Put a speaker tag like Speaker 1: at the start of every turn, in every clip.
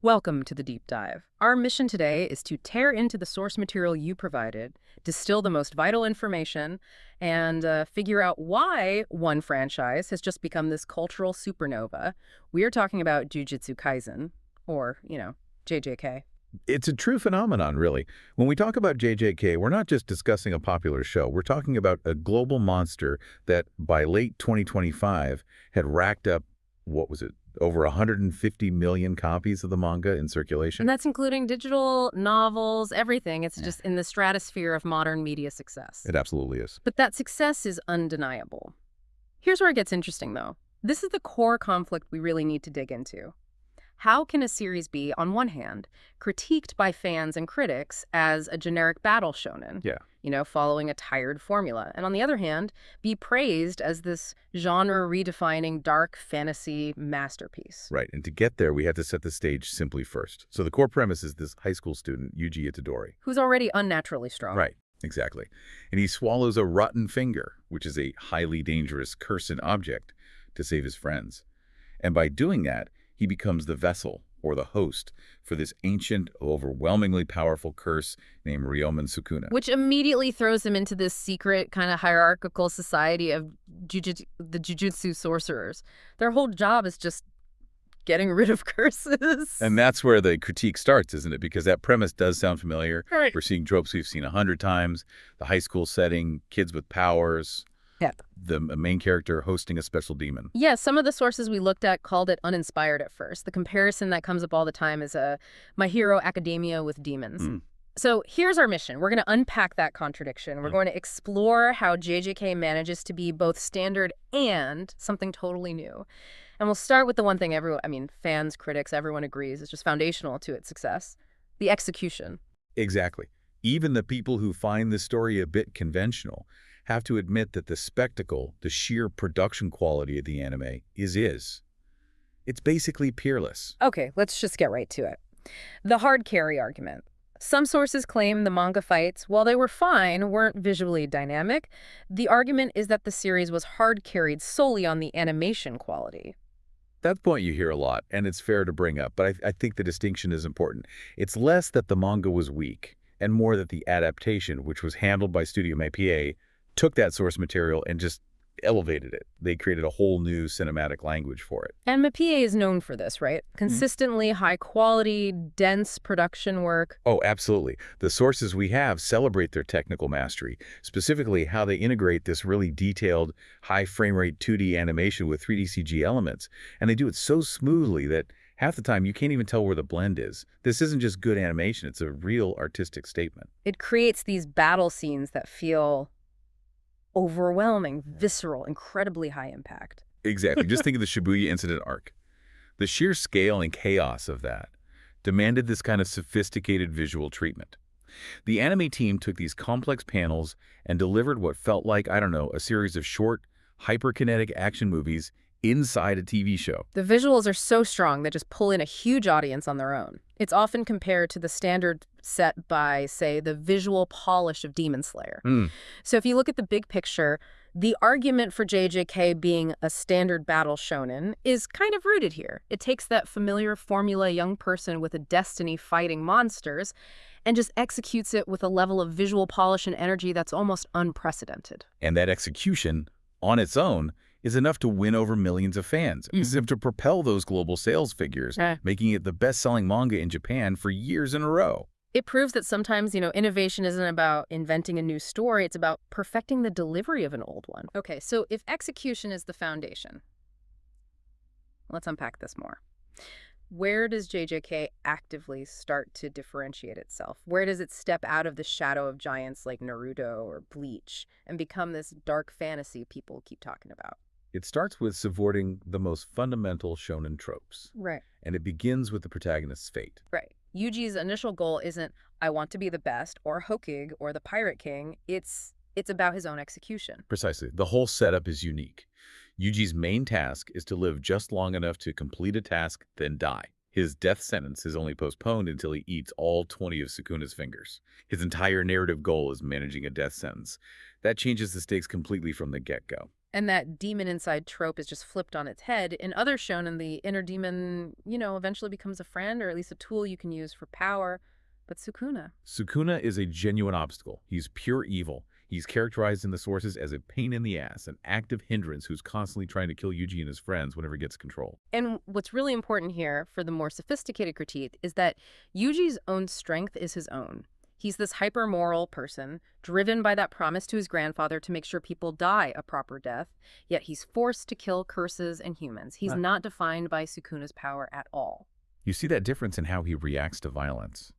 Speaker 1: Welcome to the deep dive. Our mission today is to tear into the source material you provided, distill the most vital information, and figure out why one franchise has just become this cultural supernova. We are talking about Jujutsu Kaisen, or, JJK.
Speaker 2: It's a true phenomenon, really. When we talk about JJK, we're not just discussing a popular show. We're talking about a global monster that, by late 2025, had racked up, what was it, over 150 million copies of the manga in circulation.
Speaker 1: And that's including digital, novels, everything. It's just in the stratosphere of modern media success.
Speaker 2: It absolutely is.
Speaker 1: But that success is undeniable. Here's where it gets interesting, though. This is the core conflict we really need to dig into. How can a series be, on one hand, critiqued by fans and critics as a generic battle shonen, following a tired formula, and on the other hand, be praised as this genre-redefining dark fantasy masterpiece?
Speaker 2: Right, and to get there, we had to set the stage simply first. So the core premise is this high school student, Yuji Itadori.
Speaker 1: Who's already unnaturally strong.
Speaker 2: Right, exactly. And he swallows a rotten finger, which is a highly dangerous cursed object, to save his friends. And by doing that, he becomes the vessel, or the host, for this ancient, overwhelmingly powerful curse named Ryomen Sukuna.
Speaker 1: Which immediately throws him into this secret kind of hierarchical society of the Jujutsu sorcerers. Their whole job is just getting rid of curses.
Speaker 2: And that's where the critique starts, isn't it? Because that premise does sound familiar.
Speaker 1: Right.
Speaker 2: We're seeing tropes we've seen 100 times. The high school setting, kids with powers.
Speaker 1: Yep.
Speaker 2: The main character hosting a special demon.
Speaker 1: Yeah, some of the sources we looked at called it uninspired at first. The comparison that comes up all the time is My Hero Academia with demons. So here's our mission. We're going to unpack that contradiction. We're going to explore how JJK manages to be both standard and something totally new. And we'll start with the one thing fans, critics, everyone agrees is just foundational to its success: the execution.
Speaker 2: Exactly. Even the people who find the story a bit conventional have to admit that the spectacle, the sheer production quality of the anime is. It's basically peerless.
Speaker 1: Okay, let's just get right to it. The hard carry argument. Some sources claim the manga fights, while they were fine, weren't visually dynamic. The argument is that the series was hard carried solely on the animation quality.
Speaker 2: That point you hear a lot, and it's fair to bring up, but I think the distinction is important. It's less that the manga was weak, and more that the adaptation, which was handled by Studio MAPA, took that source material and just elevated it. They created a whole new cinematic language for it.
Speaker 1: And MAPA is known for this, right? Consistently high-quality, dense production work.
Speaker 2: Oh, absolutely. The sources we have celebrate their technical mastery, specifically how they integrate this really detailed, high frame rate 2D animation with 3D CG elements. And they do it so smoothly that half the time you can't even tell where the blend is. This isn't just good animation, it's a real artistic statement.
Speaker 1: It creates these battle scenes that feel overwhelming, visceral, incredibly high impact.
Speaker 2: Exactly. Just think of the Shibuya incident arc. The sheer scale and chaos of that demanded this kind of sophisticated visual treatment. The anime team took these complex panels and delivered what felt like, a series of short, hyperkinetic action movies inside a TV show.
Speaker 1: The visuals are so strong they just pull in a huge audience on their own. It's often compared to the standard set by, say, the visual polish of Demon Slayer. So if you look at the big picture, the argument for JJK being a standard battle shonen is kind of rooted here. It takes that familiar formula young person with a destiny fighting monsters and just executes it with a level of visual polish and energy that's almost unprecedented.
Speaker 2: And that execution, on its own, is enough to win over millions of fans, as if to propel those global sales figures, making it the best-selling manga in Japan for years in a row.
Speaker 1: It proves that sometimes, innovation isn't about inventing a new story, it's about perfecting the delivery of an old one. Okay, so if execution is the foundation, let's unpack this more. Where does JJK actively start to differentiate itself? Where does it step out of the shadow of giants like Naruto or Bleach and become this dark fantasy people keep talking about?
Speaker 2: It starts with subverting the most fundamental shonen tropes.
Speaker 1: Right.
Speaker 2: And it begins with the protagonist's fate.
Speaker 1: Right. Yuji's initial goal isn't, I want to be the best, or Hokage, or the Pirate King. It's about his own execution.
Speaker 2: Precisely. The whole setup is unique. Yuji's main task is to live just long enough to complete a task, then die. His death sentence is only postponed until he eats all 20 of Sukuna's fingers. His entire narrative goal is managing a death sentence. That changes the stakes completely from the get-go.
Speaker 1: And that demon inside trope is just flipped on its head. In other shonen, the inner demon, eventually becomes a friend or at least a tool you can use for power. But Sukuna.
Speaker 2: Sukuna is a genuine obstacle. He's pure evil. He's characterized in the sources as a pain in the ass, an active hindrance who's constantly trying to kill Yuji and his friends whenever he gets control.
Speaker 1: And what's really important here for the more sophisticated critique is that Yuji's own strength is his own. He's this hyper-moral person, driven by that promise to his grandfather to make sure people die a proper death, yet he's forced to kill curses and humans. He's not defined by Sukuna's power at all.
Speaker 2: You see that difference in how he reacts to violence.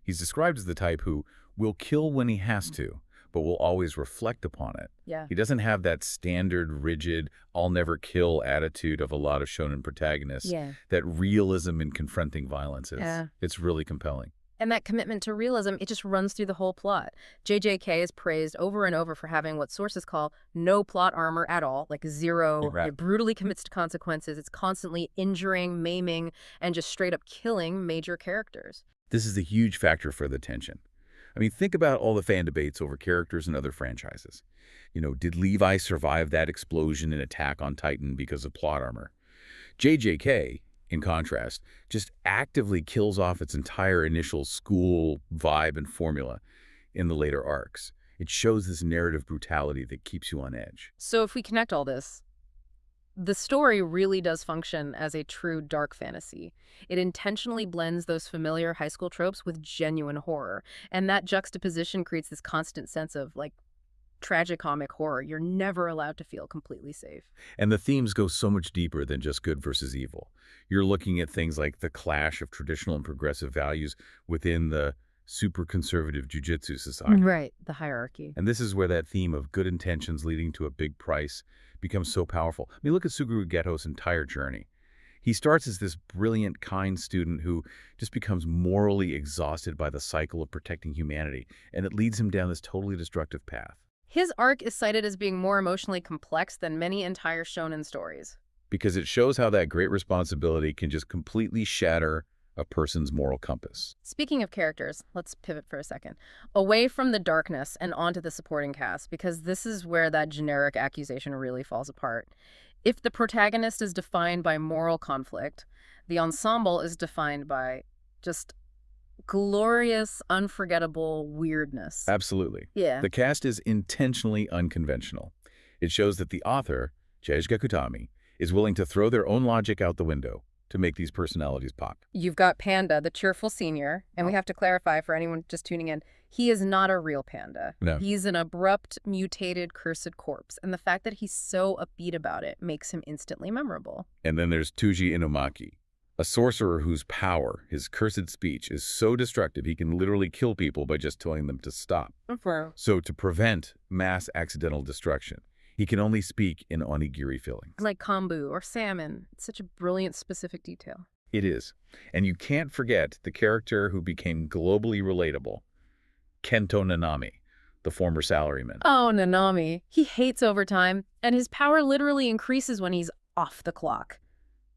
Speaker 2: He's described as the type who will kill when he has to, but will always reflect upon it.
Speaker 1: Yeah.
Speaker 2: He doesn't have that standard, rigid, I'll never kill attitude of a lot of shonen protagonists.
Speaker 1: Yeah.
Speaker 2: That realism in confronting violence is.
Speaker 1: Yeah.
Speaker 2: It's really compelling.
Speaker 1: And that commitment to realism, it just runs through the whole plot. JJK is praised over and over for having what sources call no plot armor at all, like zero.
Speaker 2: Right.
Speaker 1: It brutally commits to consequences. It's constantly injuring, maiming, and just straight up killing major characters.
Speaker 2: This is a huge factor for the tension. I mean, think about all the fan debates over characters in other franchises. Did Levi survive that explosion in Attack on Titan because of plot armor? JJK, in contrast, just actively kills off its entire initial school vibe and formula in the later arcs. It shows this narrative brutality that keeps you on edge.
Speaker 1: So if we connect all this, the story really does function as a true dark fantasy. It intentionally blends those familiar high school tropes with genuine horror. And that juxtaposition creates this constant sense of, tragicomic horror. You're never allowed to feel completely safe.
Speaker 2: And the themes go so much deeper than just good versus evil. You're looking at things like the clash of traditional and progressive values within the super conservative Jujutsu society.
Speaker 1: Right, the hierarchy.
Speaker 2: And this is where that theme of good intentions leading to a big price becomes so powerful. I mean, look at Suguru Geto's entire journey. He starts as this brilliant, kind student who just becomes morally exhausted by the cycle of protecting humanity, and it leads him down this totally destructive path.
Speaker 1: His arc is cited as being more emotionally complex than many entire shonen stories.
Speaker 2: Because it shows how that great responsibility can just completely shatter a person's moral compass.
Speaker 1: Speaking of characters, let's pivot for a second. Away from the darkness and onto the supporting cast, because this is where that generic accusation really falls apart. If the protagonist is defined by moral conflict, the ensemble is defined by just glorious, unforgettable weirdness.
Speaker 2: Absolutely.
Speaker 1: Yeah.
Speaker 2: The cast is intentionally unconventional. It shows that the author, Teisuke Kutami, is willing to throw their own logic out the window to make these personalities pop.
Speaker 1: You've got Panda, the cheerful senior, and we have to clarify for anyone just tuning in, he is not a real panda.
Speaker 2: No.
Speaker 1: He's an abrupt, mutated, cursed corpse, and the fact that he's so upbeat about it makes him instantly memorable.
Speaker 2: And then there's Tuji Inumaki, a sorcerer whose power, his cursed speech, is so destructive he can literally kill people by just telling them to stop. So to prevent mass accidental destruction, he can only speak in onigiri fillings.
Speaker 1: Like kombu or salmon. It's such a brilliant, specific detail.
Speaker 2: It is. And you can't forget the character who became globally relatable, Kento Nanami, the former salaryman.
Speaker 1: Oh, Nanami. He hates overtime, and his power literally increases when he's off the clock.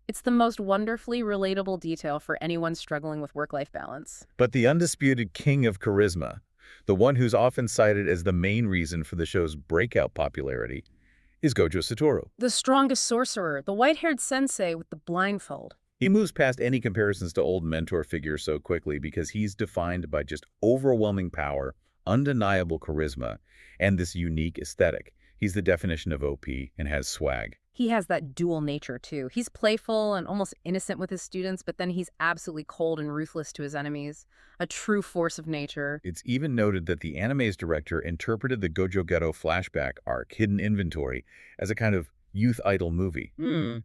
Speaker 1: It's the most wonderfully relatable detail for anyone struggling with work-life balance.
Speaker 2: But the undisputed king of charisma, the one who's often cited as the main reason for the show's breakout popularity, is Gojo Satoru.
Speaker 1: The strongest sorcerer, the white-haired sensei with the blindfold.
Speaker 2: He moves past any comparisons to old mentor figures so quickly because he's defined by just overwhelming power, undeniable charisma, and this unique aesthetic. He's the definition of OP and has swag.
Speaker 1: He has that dual nature, too. He's playful and almost innocent with his students, but then he's absolutely cold and ruthless to his enemies. A true force of nature.
Speaker 2: It's even noted that the anime's director interpreted the Gojo Geto flashback arc, Hidden Inventory, as a kind of youth idol movie.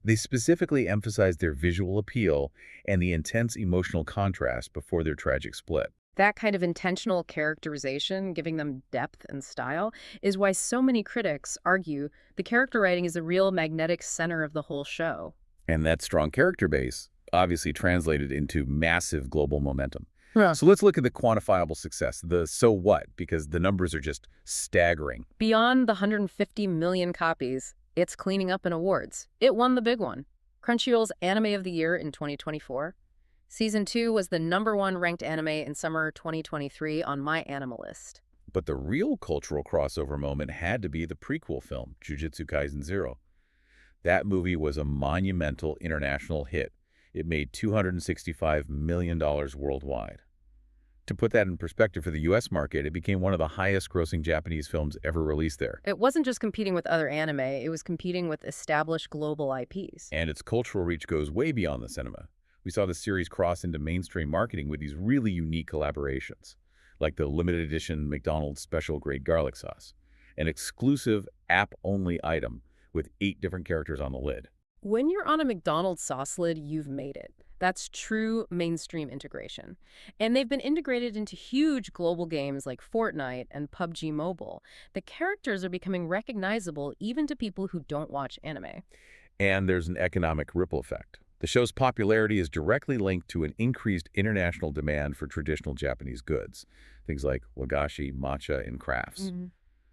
Speaker 2: They specifically emphasized their visual appeal and the intense emotional contrast before their tragic split.
Speaker 1: That kind of intentional characterization, giving them depth and style, is why so many critics argue the character writing is the real magnetic center of the whole show.
Speaker 2: And that strong character base obviously translated into massive global momentum.
Speaker 1: Yeah.
Speaker 2: So let's look at the quantifiable success, the so what, because the numbers are just staggering.
Speaker 1: Beyond the 150 million copies, it's cleaning up in awards. It won the big one. Crunchyroll's Anime of the Year in 2024. Season 2 was the #1 ranked anime in summer 2023 on My Animalist.
Speaker 2: But the real cultural crossover moment had to be the prequel film, Jujutsu Kaisen 0. That movie was a monumental international hit. It made $265 million worldwide. To put that in perspective for the U.S. market, it became one of the highest-grossing Japanese films ever released there.
Speaker 1: It wasn't just competing with other anime, it was competing with established global IPs.
Speaker 2: And its cultural reach goes way beyond the cinema. We saw the series cross into mainstream marketing with these really unique collaborations, like the limited edition McDonald's special grade garlic sauce, an exclusive app-only item with 8 different characters on the lid.
Speaker 1: When you're on a McDonald's sauce lid, you've made it. That's true mainstream integration. And they've been integrated into huge global games like Fortnite and PUBG Mobile. The characters are becoming recognizable even to people who don't watch anime.
Speaker 2: And there's an economic ripple effect. The show's popularity is directly linked to an increased international demand for traditional Japanese goods, things like wagashi, matcha, and crafts.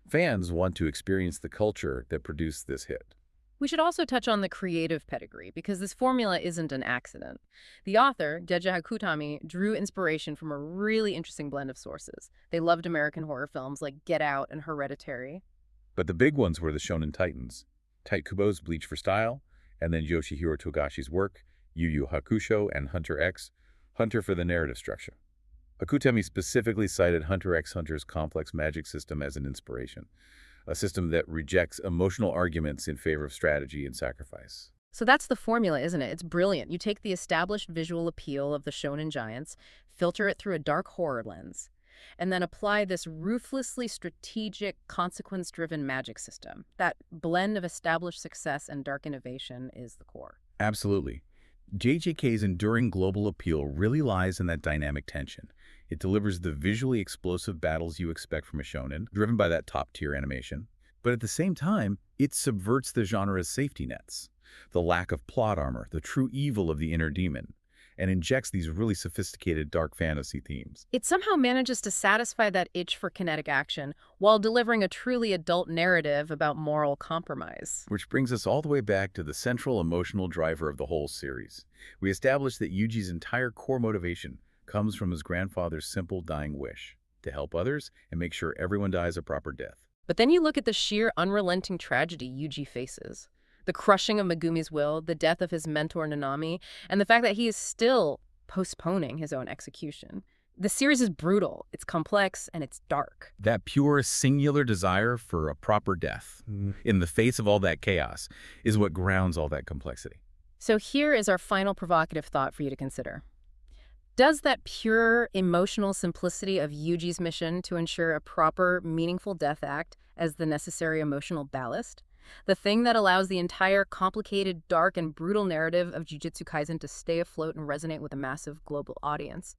Speaker 2: Fans want to experience the culture that produced this hit.
Speaker 1: We should also touch on the creative pedigree, because this formula isn't an accident. The author, Deja Hakutami, drew inspiration from a really interesting blend of sources. They loved American horror films like Get Out and Hereditary.
Speaker 2: But the big ones were the shonen titans. Tite Kubo's Bleach for Style, and then Yoshihiro Togashi's work, Yu Yu Hakusho and Hunter x Hunter for the narrative structure. Hakutami specifically cited Hunter x Hunter's complex magic system as an inspiration, a system that rejects emotional arguments in favor of strategy and sacrifice.
Speaker 1: So that's the formula, isn't it? It's brilliant. You take the established visual appeal of the shonen giants, filter it through a dark horror lens, and then apply this ruthlessly strategic, consequence-driven magic system. That blend of established success and dark innovation is the core.
Speaker 2: Absolutely. JJK's enduring global appeal really lies in that dynamic tension. It delivers the visually explosive battles you expect from a shonen, driven by that top-tier animation. But at the same time, it subverts the genre's safety nets, the lack of plot armor, the true evil of the inner demon, and injects these really sophisticated dark fantasy themes.
Speaker 1: It somehow manages to satisfy that itch for kinetic action while delivering a truly adult narrative about moral compromise.
Speaker 2: Which brings us all the way back to the central emotional driver of the whole series. We established that Yuji's entire core motivation comes from his grandfather's simple dying wish to help others and make sure everyone dies a proper death.
Speaker 1: But then you look at the sheer unrelenting tragedy Yuji faces. The crushing of Megumi's will, the death of his mentor Nanami, and the fact that he is still postponing his own execution. The series is brutal, it's complex, and it's dark.
Speaker 2: That pure, singular desire for a proper death, in the face of all that chaos, is what grounds all that complexity.
Speaker 1: So here is our final provocative thought for you to consider. Does that pure, emotional simplicity of Yuji's mission to ensure a proper, meaningful death act as the necessary emotional ballast? The thing that allows the entire complicated, dark, and brutal narrative of Jujutsu Kaisen to stay afloat and resonate with a massive global audience?